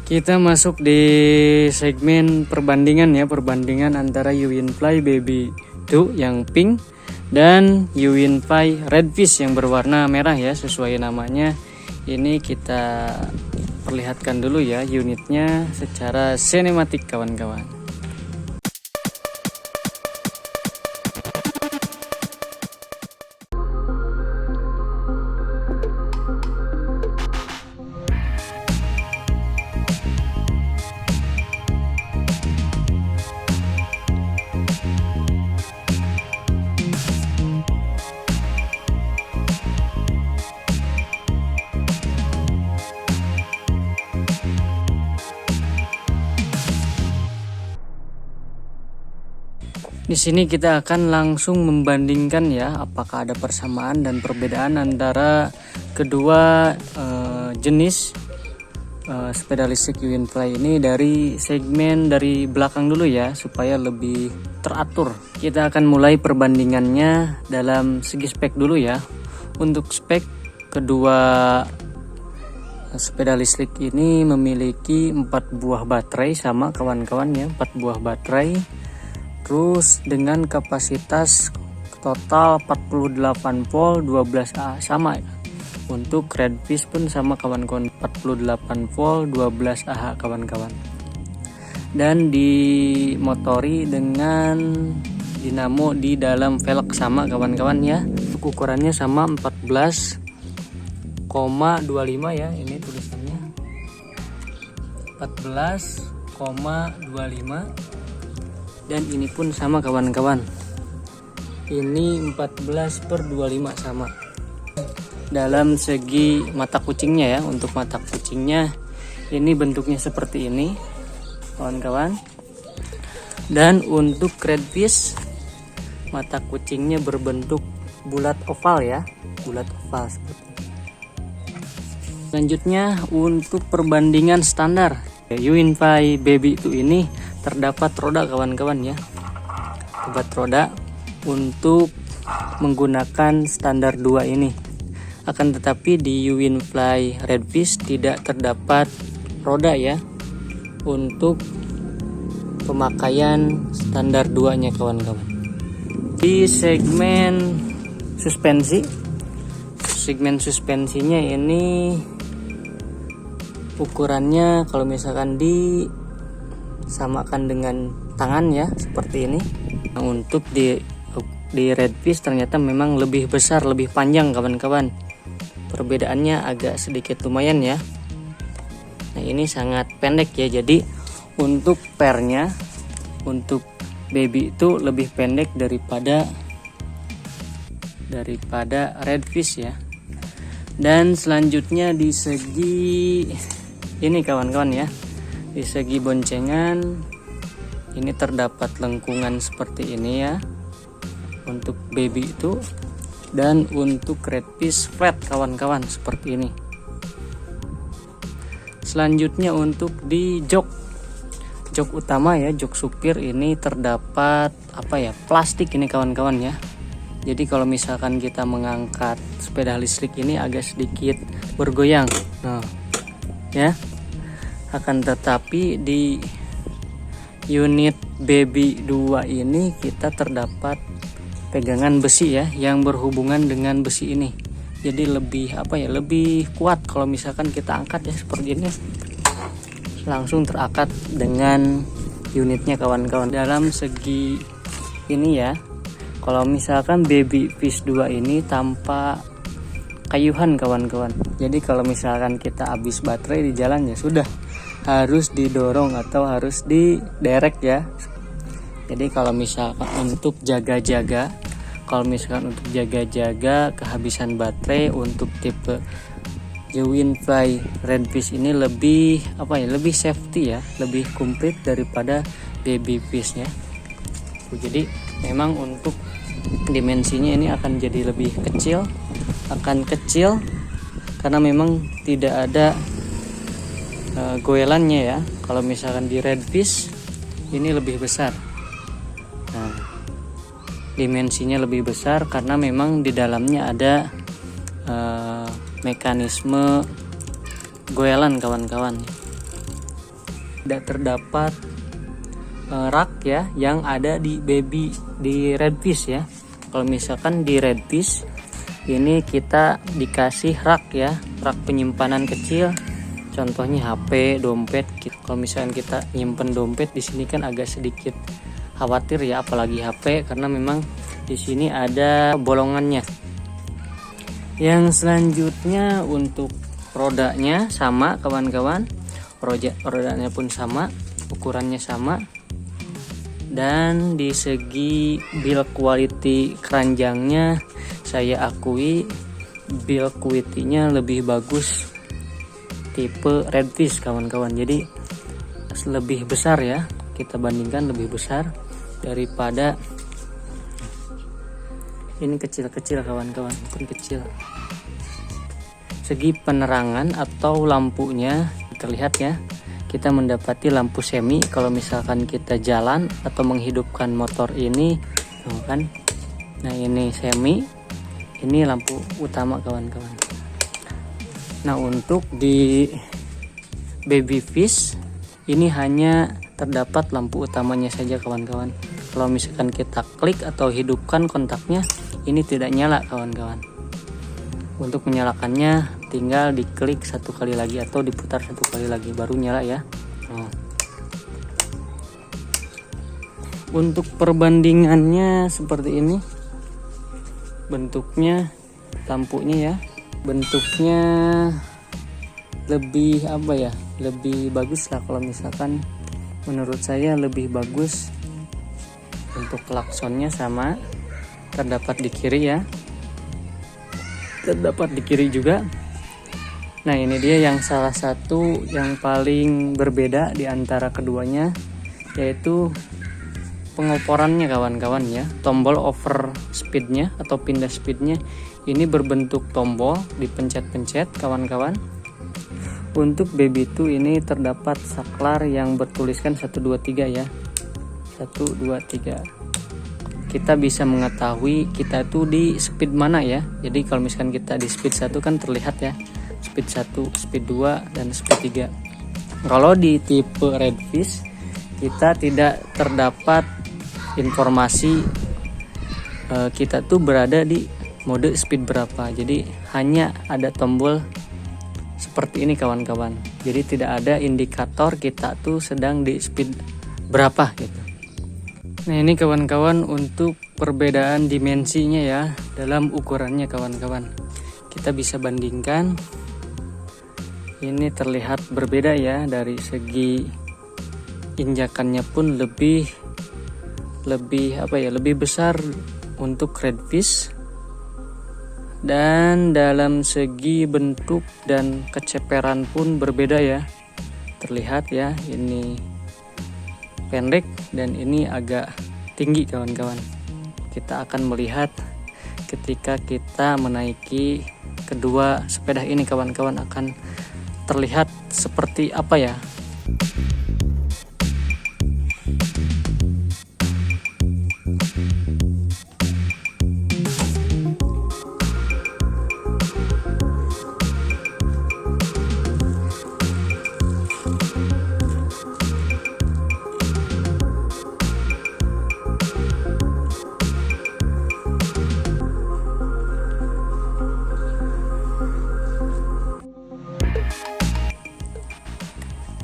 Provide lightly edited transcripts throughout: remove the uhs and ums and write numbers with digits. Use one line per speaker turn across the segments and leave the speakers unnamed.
Kita masuk di segmen perbandingan ya, perbandingan antara Uwinfly Baby 2 yang pink dan Uwinfly Redfish yang berwarna merah ya, sesuai namanya. Ini kita perlihatkan dulu ya unitnya secara sinematik kawan-kawan. Di sini kita akan langsung membandingkan ya, apakah ada persamaan dan perbedaan antara kedua jenis sepeda listrik Uwinfly ini dari segmen dari belakang dulu ya, supaya lebih teratur. Kita akan mulai perbandingannya dalam segi spek dulu ya. Untuk spek kedua sepeda listrik ini memiliki 4 buah baterai sama kawan-kawan ya, 4 buah baterai. Terus dengan kapasitas total 48 volt 12A sama ya. Untuk Redfish pun sama kawan-kawan, 48 volt 12Ah kawan-kawan. Dan dimotori dengan dinamo di dalam velg sama kawan-kawan ya. Untuk ukurannya sama 14,25 ya, ini tulisannya 14,25. Dan ini pun sama kawan-kawan, ini 14/25 sama. Dalam segi mata kucingnya ya, untuk mata kucingnya ini bentuknya seperti ini kawan-kawan. Dan untuk Redfish mata kucingnya berbentuk bulat oval ya, bulat oval seperti ini. Selanjutnya untuk perbandingan standar Uwinfly Baby 2 ini terdapat roda kawan-kawan ya, terdapat roda untuk menggunakan standar 2 ini. Akan tetapi di Uwinfly Redfish tidak terdapat roda ya, untuk pemakaian standar 2 nya kawan-kawan. Di segmen suspensinya ini ukurannya kalau misalkan disamakan dengan tangan ya, seperti ini. Nah, untuk di Redfish ternyata memang lebih besar, lebih panjang kawan-kawan. Perbedaannya agak sedikit lumayan ya. Nah, ini sangat pendek ya. Jadi untuk pernya untuk Baby itu lebih pendek daripada Redfish ya. Dan selanjutnya di segi ini kawan-kawan ya, di segi boncengan ini terdapat lengkungan seperti ini ya untuk Baby itu. Dan untuk Redfish flat kawan-kawan seperti ini. Selanjutnya untuk di jok utama ya, jok supir ini terdapat plastik ini kawan-kawan ya. Jadi kalau misalkan kita mengangkat sepeda listrik ini agak sedikit bergoyang. Nah, ya. Akan tetapi di unit Baby 2 ini kita terdapat pegangan besi ya yang berhubungan dengan besi ini. Jadi lebih lebih kuat kalau misalkan kita angkat ya, seperti ini. Langsung terakat dengan unitnya kawan-kawan. Dalam segi ini ya, kalau misalkan Baby Fish 2 ini tanpa kayuhan kawan-kawan. Jadi kalau misalkan kita habis baterai di jalan ya sudah, harus didorong atau harus diderek ya. Jadi kalau misalkan untuk jaga-jaga kehabisan baterai untuk tipe Uwinfly Redfish ini lebih lebih safety ya, lebih komplit daripada Baby Fish ya. Jadi memang untuk dimensinya ini akan jadi lebih kecil, karena memang tidak ada goelannya ya. Kalau misalkan di Redfish ini lebih besar. Nah, dimensinya lebih besar karena memang di dalamnya ada mekanisme goelan kawan-kawan. tidak terdapat rak ya yang ada di Redfish ya. Kalau misalkan di Redfish ini kita dikasih rak ya, rak penyimpanan kecil. Contohnya HP, dompet. Kalau misalkan kita nyimpen dompet di sini kan agak sedikit khawatir ya, apalagi HP karena memang di sini ada bolongannya. Yang selanjutnya untuk rodanya sama kawan-kawan. Rodanya pun sama, ukurannya sama. Dan di segi build quality keranjangnya saya akui build quality-nya lebih bagus tipe Redfish kawan-kawan. Jadi lebih besar ya, kita bandingkan lebih besar daripada ini. Kecil-kecil kawan-kawan, bukan kecil. Segi penerangan atau lampunya terlihat ya, kita mendapati lampu semi kalau misalkan kita jalan atau menghidupkan motor ini kan. Nah ini semi, ini lampu utama kawan-kawan. Nah untuk di Babyfish ini hanya terdapat lampu utamanya saja kawan-kawan. Kalau misalkan kita klik atau hidupkan kontaknya, ini tidak nyala kawan-kawan. Untuk menyalakannya tinggal diklik satu kali lagi atau diputar satu kali lagi baru nyala ya. Untuk perbandingannya seperti ini bentuknya, lampunya ya, bentuknya lebih lebih bagus lah. Kalau misalkan menurut saya lebih bagus. Untuk klaksonnya sama, terdapat di kiri ya, terdapat di kiri juga. Nah ini dia yang salah satu yang paling berbeda di antara keduanya, yaitu pengoporannya kawan-kawan ya. Tombol over speednya atau pindah speednya ini berbentuk tombol, dipencet-pencet kawan-kawan. Untuk Baby 2 ini terdapat saklar yang bertuliskan 123 ya, 123. Kita bisa mengetahui kita tuh di speed mana ya. Jadi kalau misalkan kita di speed 1 kan terlihat ya, speed 1, speed 2 dan speed 3. Kalau di tipe Redfish kita tidak terdapat informasi kita tuh berada di mode speed berapa. Jadi hanya ada tombol seperti ini kawan-kawan. Jadi tidak ada indikator kita tuh sedang di speed berapa gitu. Nah ini kawan-kawan untuk perbedaan dimensinya ya dalam ukurannya kawan-kawan. Kita bisa bandingkan. Ini terlihat berbeda ya, dari segi injakannya pun lebih besar untuk Redfish. Dan dalam segi bentuk dan keceperan pun berbeda ya. Terlihat ya, ini pendek dan ini agak tinggi kawan-kawan. Kita akan melihat ketika kita menaiki kedua sepeda ini kawan-kawan akan terlihat seperti apa ya.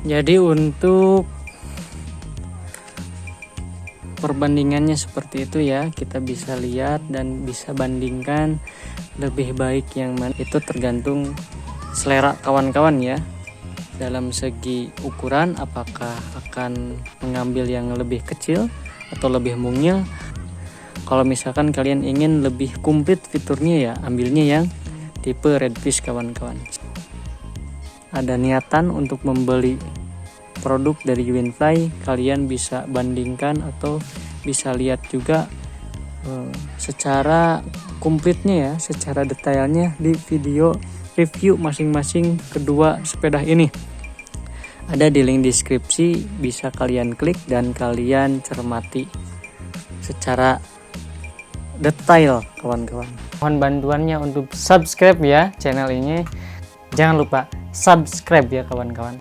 Jadi untuk perbandingannya seperti itu ya, kita bisa lihat dan bisa bandingkan lebih baik yang mana, itu tergantung selera kawan-kawan ya. Dalam segi ukuran apakah akan mengambil yang lebih kecil atau lebih mungil. Kalau misalkan kalian ingin lebih komplit fiturnya ya, ambilnya yang tipe Redfish kawan-kawan. Ada niatan untuk membeli produk dari Winfly, kalian bisa bandingkan atau bisa lihat juga secara komplitnya ya, secara detailnya di video review masing-masing kedua sepeda ini. Ada di link deskripsi, bisa kalian klik dan kalian cermati secara detail kawan-kawan. Mohon bantuannya untuk subscribe ya channel ini. Jangan lupa subscribe ya kawan-kawan.